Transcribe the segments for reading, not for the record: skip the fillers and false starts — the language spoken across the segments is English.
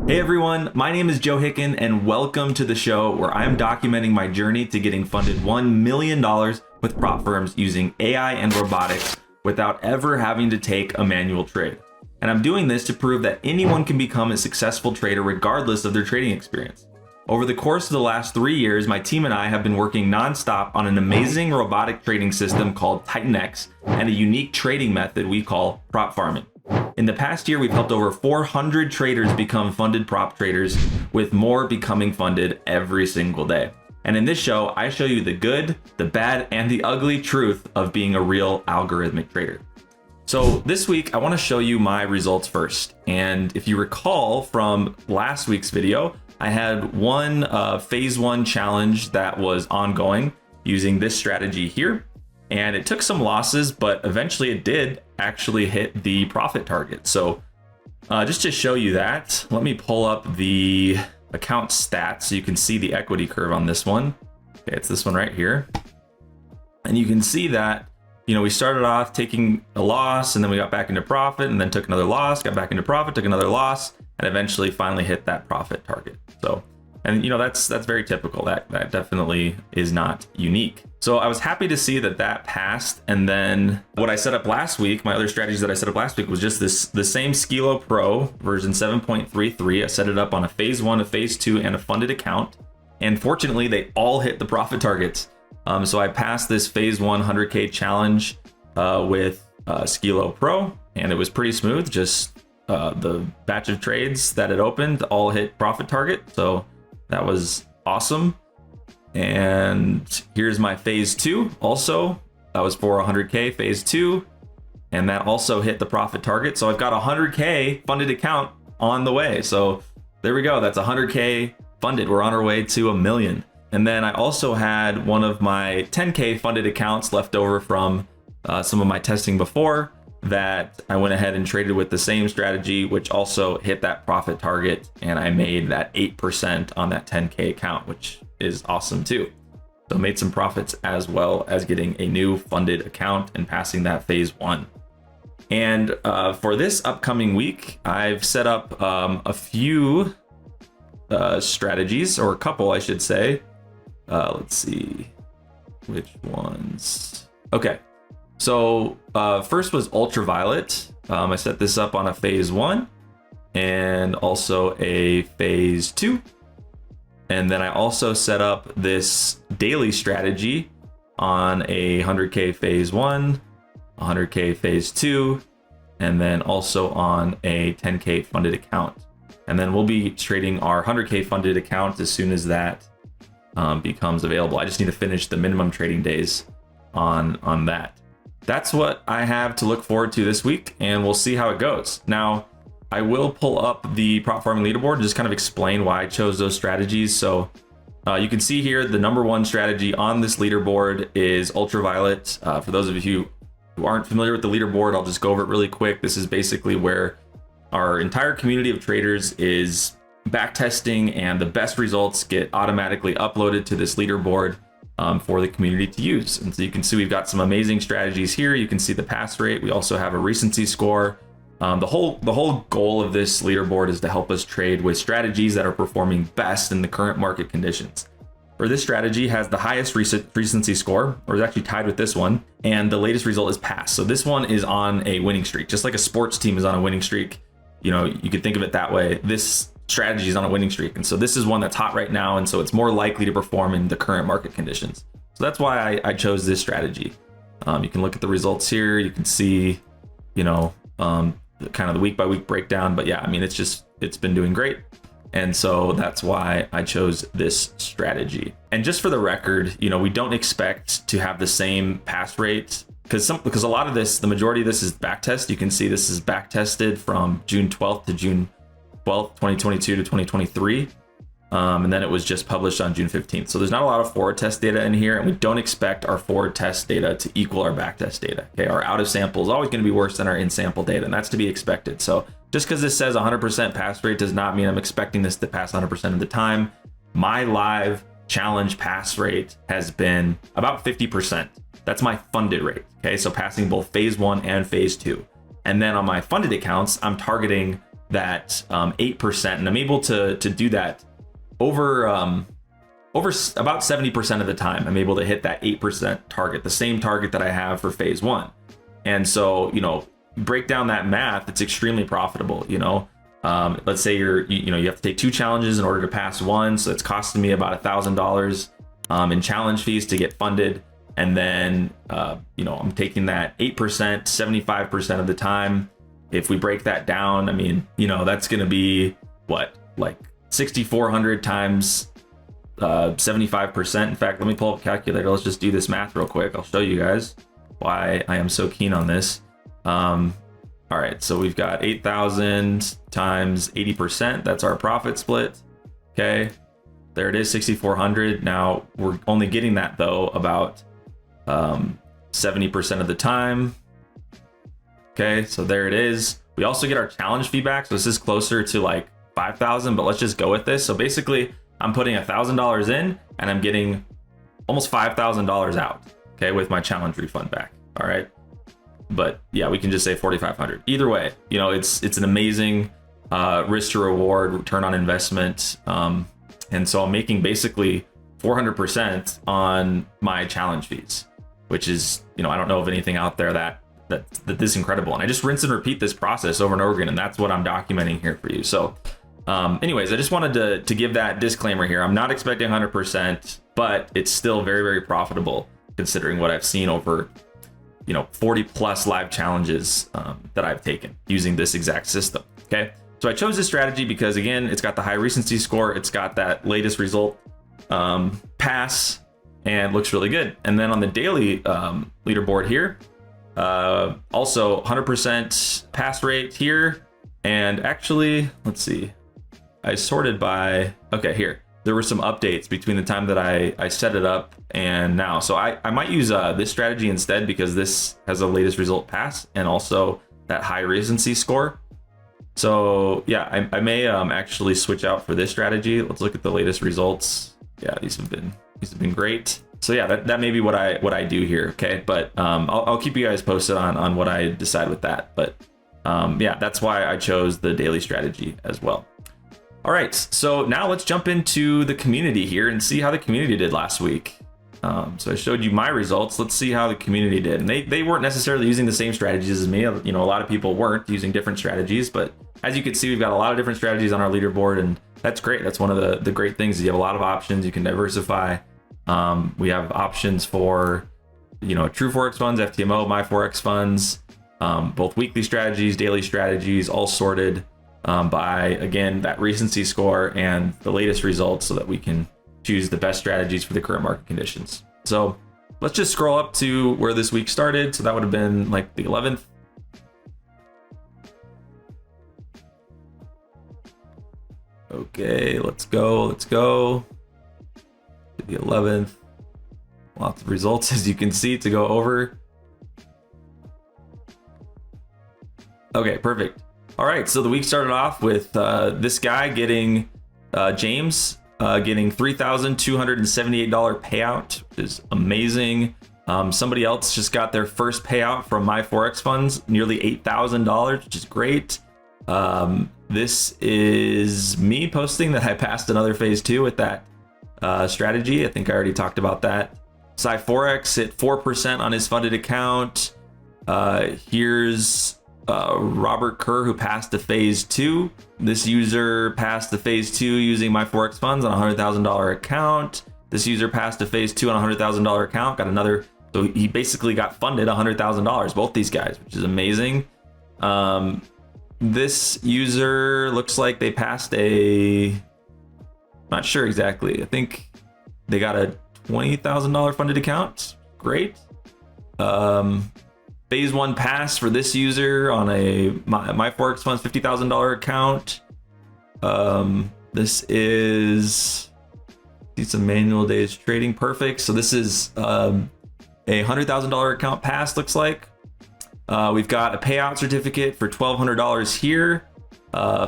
Hey everyone, my name is Joe Hicken and welcome to the show where I'm documenting my journey to getting funded $1 million with prop firms using AI and robotics without ever having to take a manual trade. And I'm doing this to prove that anyone can become a successful trader regardless of their trading experience. Over the course of the last 3 years, my team and I have been working nonstop on an amazing robotic trading system called TitanX and a unique trading method we call prop farming. In the past year, we've helped over 400 traders become funded prop traders, with more becoming funded every single day. And in this show, I show you the good, the bad, and the ugly truth of being a real algorithmic trader. So this week, I want to show you my results first. And if you recall from last week's video, I had one phase 1 challenge that was ongoing using this strategy here. And it took some losses, but eventually it did actually hit the profit target. So just to show you that, let me pull up the account stats so you can see the equity curve on this one. Okay, it's this one right here. And you can see that, we started off taking a loss and then we got back into profit and then took another loss, got back into profit, took another loss, and eventually finally hit that profit target. So, and that's very typical. That definitely is not unique. So I was happy to see that passed. And then what I set up last week, my other strategies that I set up last week was just the same Skilo Pro version 7.33. I set it up on a phase 1, a phase 2, and a funded account. And fortunately, they all hit the profit targets. So I passed this phase 1 100K challenge with Skilo Pro, and it was pretty smooth. Just the batch of trades that it opened all hit profit target. So that was awesome. And here's my phase 2. Also, that was for 100K phase 2. And that also hit the profit target. So I've got a 100K funded account on the way. So there we go. That's 100K funded. We're on our way to $1 million. And then I also had one of my 10K funded accounts left over from some of my testing before that I went ahead and traded with the same strategy, which also hit that profit target. And I made that 8% on that 10K account, which is awesome too. So made some profits as well as getting a new funded account and passing that phase 1. And for this upcoming week, I've set up a few strategies, or a couple, I should say. Let's see which ones. Okay. So first was ultraviolet. I set this up on a phase 1 and also a phase 2. And then I also set up this daily strategy on a 100K phase 1, 100K phase 2, and then also on a 10K funded account. And then we'll be trading our 100K funded account as soon as that becomes available. I just need to finish the minimum trading days on that. That's what I have to look forward to this week, and we'll see how it goes. Now, I will pull up the prop farming leaderboard and just kind of explain why I chose those strategies. So you can see here the number 1 strategy on this leaderboard is ultraviolet. For those of you who aren't familiar with the leaderboard, I'll just go over it really quick. This is basically where our entire community of traders is backtesting, and the best results get automatically uploaded to this leaderboard for the community to use. And so you can see we've got some amazing strategies here. You can see the pass rate. We also have a recency score. The whole goal of this leaderboard is to help us trade with strategies that are performing best in the current market conditions. For this strategy has the highest recency score, or is actually tied with this one, and the latest result is pass. So this one is on a winning streak, just like a sports team is on a winning streak. You could think of it that way. This strategy is on a winning streak, and so this is one that's hot right now, and so it's more likely to perform in the current market conditions. So that's why I chose this strategy. You can look at the results here. You can see, kind of the week by week breakdown, but yeah, it's been doing great. And so that's why I chose this strategy. And just for the record, we don't expect to have the same pass rate because a lot of this, the majority of this is backtest. You can see this is backtested from June 12th to June 12th, 2022 to 2023. And then it was just published on June 15th. So there's not a lot of forward test data in here, and we don't expect our forward test data to equal our back test data. Okay, our out of sample is always going to be worse than our in sample data, and that's to be expected. So just because this says 100% pass rate does not mean I'm expecting this to pass 100% of the time. My live challenge pass rate has been about 50%. That's my funded rate. Okay, so passing both phase 1 and phase 2. And then on my funded accounts, I'm targeting that 8%, and I'm able to do that over about 70% of the time. I'm able to hit that 8% target, the same target that I have for phase one. And so, break down that math, it's extremely profitable. Let's say you have to take 2 challenges in order to pass one, so it's costing me about $1,000 in challenge fees to get funded. And then I'm taking that 8%, 75% of the time. If we break that down, that's going to be what, like 6,400 times 75%. In fact, let me pull up a calculator. Let's just do this math real quick. I'll show you guys why I am so keen on this. All right, so we've got 8,000 times 80%. That's our profit split. Okay, there it is, 6,400. Now we're only getting that though about 70% of the time. Okay, so there it is. We also get our challenge feedback. So this is closer to like 5,000, but let's just go with this. So basically I'm putting $1,000 in and I'm getting almost $5,000 out, okay, with my challenge refund back. All right. But yeah, we can just say 4,500. Either way, it's an amazing risk to reward, return on investment. And so I'm making basically 400% on my challenge fees, which is, I don't know of anything out there that this incredible. And I just rinse and repeat this process over and over again. And that's what I'm documenting here for you. So anyways, I just wanted to give that disclaimer here. I'm not expecting 100%, but it's still very, very profitable considering what I've seen over 40 plus live challenges that I've taken using this exact system. Okay, so I chose this strategy because, again, it's got the high recency score, it's got that latest result pass, and looks really good. And then on the daily leaderboard here, also 100% pass rate here. And actually, let's see, I sorted by, okay, here. There were some updates between the time that I set it up and now. So I might use this strategy instead because this has a latest result pass and also that high recency score. So yeah, I may actually switch out for this strategy. Let's look at the latest results. Yeah, these have been great. So yeah, that may be what I do here. Okay, but I'll keep you guys posted on what I decide with that. But yeah, that's why I chose the daily strategy as well. All right, so now let's jump into the community here and see how the community did last week. So I showed you my results. Let's see how the community did. And they weren't necessarily using the same strategies as me. A lot of people weren't using different strategies, but as you can see, we've got a lot of different strategies on our leaderboard, and that's great. That's one of the great things. You have a lot of options. You can diversify. We have options for, true Forex funds, FTMO, my Forex funds, both weekly strategies, daily strategies, all sorted by, again, that recency score and the latest results so that we can choose the best strategies for the current market conditions. So let's just scroll up to where this week started. So that would have been like the 11th. Okay, let's go to the 11th. Lots of results, as you can see, to go over. Okay, perfect. All right, so the week started off with this guy getting, James, getting $3,278 payout, which is amazing. Somebody else just got their first payout from my Forex funds, nearly $8,000, which is great. This is me posting that I passed another phase 2 with that strategy. I think I already talked about that. Sci Forex hit 4% on his funded account. Here's Robert Kerr, who passed to phase 2. This user passed to phase 2 using my Forex funds on a $100,000 account. This user passed to phase 2 on a $100,000 account, got another, so he basically got funded $100,000, both these guys, which is amazing. This user looks like they passed not sure exactly. I think they got a $20,000 funded account. Great. Phase 1 pass for this user on my Forex funds $50,000 account. This is, see some manual days trading. Perfect. So this is a $100,000 account pass, looks like. We've got a payout certificate for $1,200 here.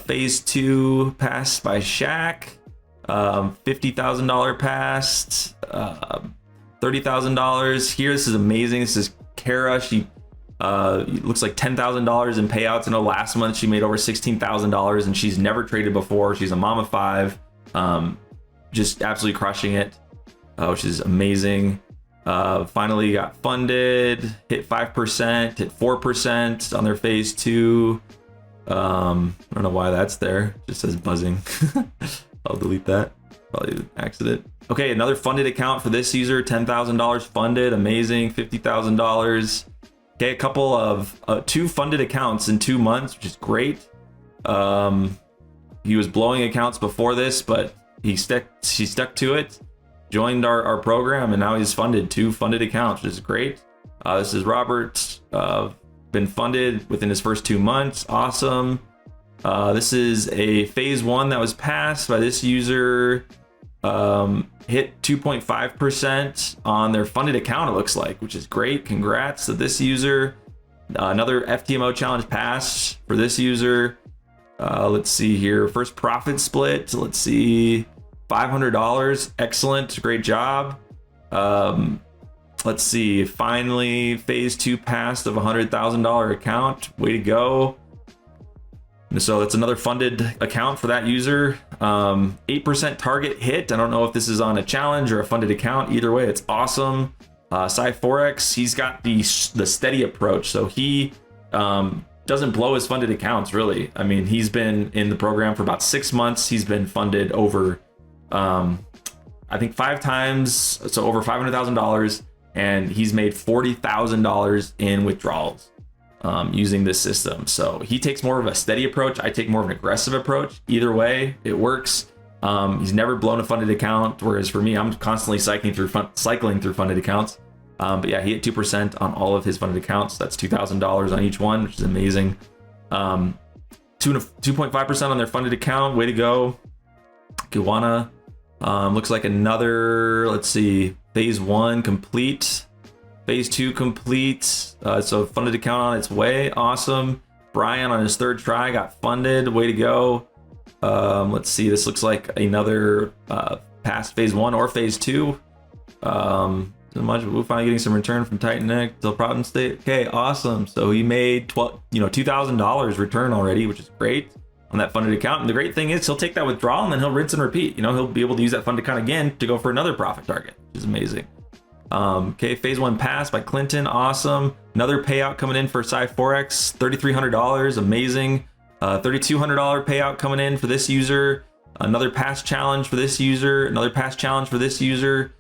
Phase 2 passed by Shaq. $50,000 passed. $30,000 here. This is amazing. This is Kara. She It looks like $10,000 in payouts. I know last month she made over $16,000, and she's never traded before. She's a mom of 5, just absolutely crushing it, which is amazing. Finally got funded, hit 5%, hit 4% on their phase 2. I don't know why that's there. It just says buzzing. I'll delete that. Probably an accident. Okay, another funded account for this user, $10,000 funded, amazing, $50,000. Okay, a couple of 2 funded accounts in 2 months, which is great. He was blowing accounts before this, but she stuck to it, joined our program, and now he's funded 2 funded accounts, which is great. This is Robert, been funded within his first 2 months. Awesome. This is a phase 1 that was passed by this user. Hit 2.5% on their funded account, it looks like, which is great. Congrats to this user. Another FTMO challenge passed for this user. Let's see here. First profit split. Let's see. $500. Excellent. Great job. Let's see. Finally, phase 2 passed of $100,000 account. Way to go. So that's another funded account for that user. 8% target hit. I don't know if this is on a challenge or a funded account. Either way, it's awesome. Forex, he's got the steady approach. So he doesn't blow his funded accounts, really. I mean, he's been in the program for about 6 months. He's been funded over, I think 5 times, so over $500,000. And he's made $40,000 in withdrawals. Using this system. So he takes more of a steady approach. I take more of an aggressive approach. Either way, it works. He's never blown a funded account, whereas for me, I'm constantly cycling through funded accounts. But yeah, he hit 2% on all of his funded accounts. That's $2,000 on each one, which is amazing. 2.5% on their funded account. Way to go, Kiwana. Looks like another, let's see, phase 1 complete. Phase 2 complete. So funded account on its way. Awesome. Brian on his 3rd try got funded. Way to go. Let's see. This looks like another past phase 1 or phase 2. So much. We're finally getting some return from Titan Neck till problem state. Okay, awesome. So he made $2,000 return already, which is great on that funded account. And the great thing is he'll take that withdrawal and then he'll rinse and repeat. He'll be able to use that funded account again to go for another profit target, which is amazing. Okay, phase 1 passed by Clinton. Awesome. Another payout coming in for Forex, $3,300. Amazing. $3,200 payout coming in for this user. Another past challenge for this user. Another past challenge for this user,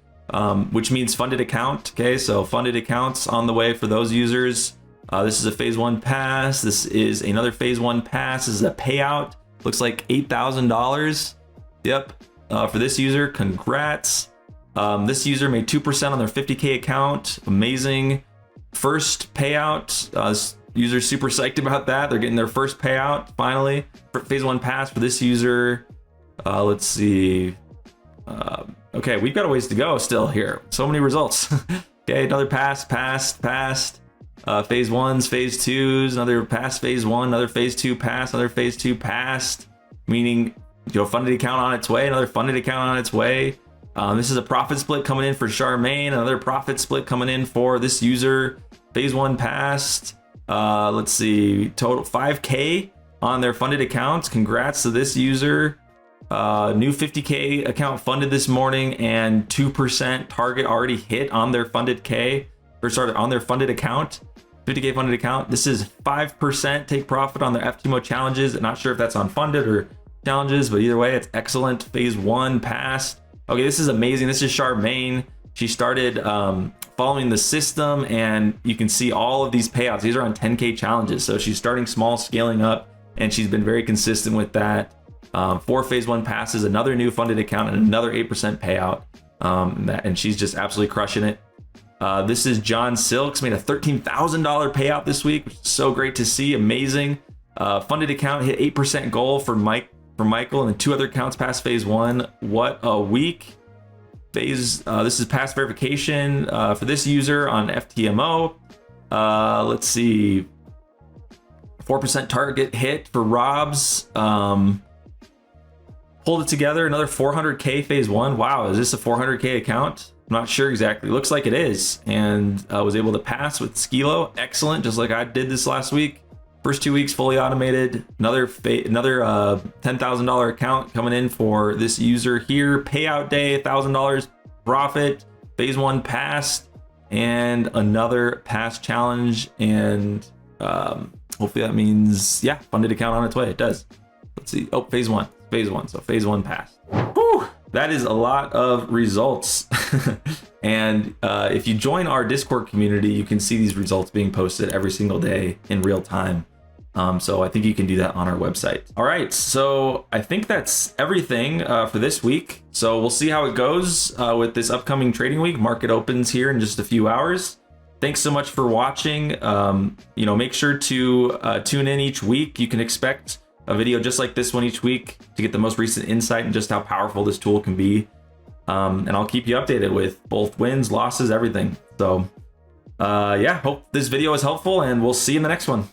which means funded account. Okay, so funded accounts on the way for those users. This is a phase 1 pass. This is another phase 1 pass. This is a payout. Looks like $8,000. Yep. For this user, congrats. This user made 2% on their 50K account. Amazing. First payout. User's super psyched about that. They're getting their first payout finally. Phase 1 pass for this user. Let's see. Okay, we've got a ways to go still here. So many results. Okay, another pass, passed. Phase 1s, phase 2s, another pass phase 1, another phase 2 pass, another phase 2 passed. Meaning, funded account on its way, another funded account on its way. This is a profit split coming in for Charmaine. Another profit split coming in for this user. Phase 1 passed. Let's see, total 5K on their funded accounts. Congrats to this user. New 50K account funded this morning, and 2% target already hit on their funded on their funded account. 50K funded account. This is 5% take profit on their FTMO challenges. I'm not sure if that's on funded or challenges, but either way, it's excellent. Phase 1 passed. Okay, this is amazing. This is Charmaine. She started following the system, and you can see all of these payouts. These are on 10K challenges. So she's starting small, scaling up, and she's been very consistent with that. 4 phase 1 passes, another new funded account, and another 8% payout. And she's just absolutely crushing it. This is John Silks, made a $13,000 payout this week, which is so great to see. Amazing. Funded account hit 8% goal for Michael, and then 2 other accounts past phase 1. What a week. This is past verification for this user on FTMO. Let's see. 4% target hit for Rob's. Pulled it together, another 400K phase 1. Wow, is this a 400K account? not sure exactly. Looks like it is, and was able to pass with Skilo. Excellent, just like I did this last week. First 2 weeks fully automated. Another $10,000 account coming in for this user here. Payout day, $1,000 profit. Phase 1 passed, and another pass challenge, and hopefully that means, yeah, funded account on its way. It does. Let's see. Oh, phase 1. So phase 1 passed. Whew, that is a lot of results. And if you join our Discord community, you can see these results being posted every single day in real time. So I think you can do that on our website. All right, so I think that's everything for this week. So we'll see how it goes with this upcoming trading week. Market opens here in just a few hours. Thanks so much for watching. Make sure to tune in each week. You can expect a video just like this one each week to get the most recent insight and just how powerful this tool can be. And I'll keep you updated with both wins, losses, everything. So yeah, hope this video is helpful, and we'll see you in the next one.